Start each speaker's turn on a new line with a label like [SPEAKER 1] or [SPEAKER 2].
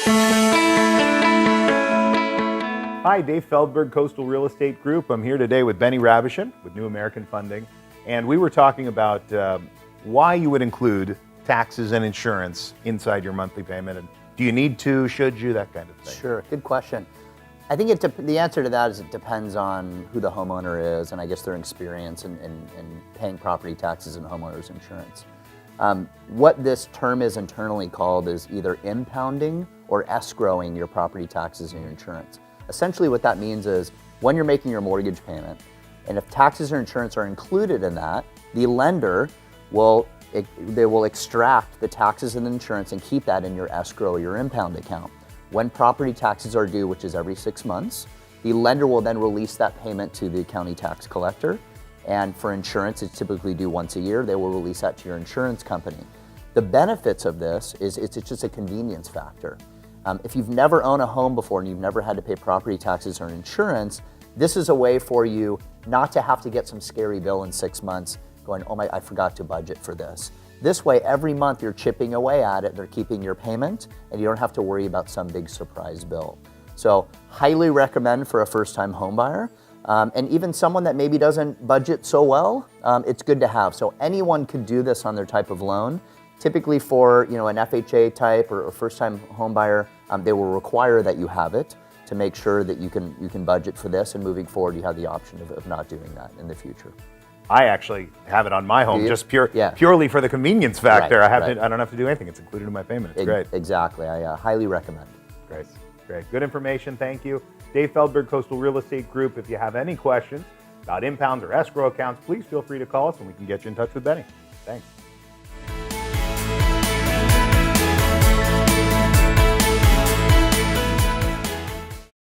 [SPEAKER 1] Hi, Dave Feldberg, Coastal Real Estate Group. I'm here today with Beny Rabuchin with New American Funding, and we were talking about why you would include taxes and insurance inside your monthly payment, and do you need to, should you, that kind of thing.
[SPEAKER 2] Sure, good question. I think the answer to that is it depends on who the homeowner is and I guess their experience in paying property taxes and homeowners insurance. What this term is internally called is either impounding or escrowing your property taxes and your insurance. Essentially what that means is when you're making your mortgage payment, and if taxes or insurance are included in that, the lender will extract the taxes and insurance and keep that in your escrow or your impound account. When property taxes are due, which is every 6 months, the lender will then release that payment to the county tax collector. And for insurance, it's typically due once a year. They will release that to your insurance company. The benefits of this is it's just a convenience factor. If you've never owned a home before and you've never had to pay property taxes or insurance, this is a way for you not to have to get some scary bill in 6 months going, oh my, I forgot to budget for this. This way, every month you're chipping away at it, they're keeping your payment, and you don't have to worry about some big surprise bill. So, highly recommend for a first-time home buyer, and even someone that maybe doesn't budget so well, it's good to have. So anyone could do this on their type of loan. Typically for an FHA type or first-time home buyer, they will require that you have it to make sure that you can budget for this, and moving forward you have the option of not doing that in the future.
[SPEAKER 1] I actually have it on my home, just purely for the convenience factor.
[SPEAKER 2] Right,
[SPEAKER 1] I don't have to do anything. It's included in my payment. It's great.
[SPEAKER 2] Exactly. I highly recommend.
[SPEAKER 1] Great. Good information. Thank you. Dave Feldberg, Coastal Real Estate Group. If you have any questions about impounds or escrow accounts, please feel free to call us and we can get you in touch with Beny. Thanks.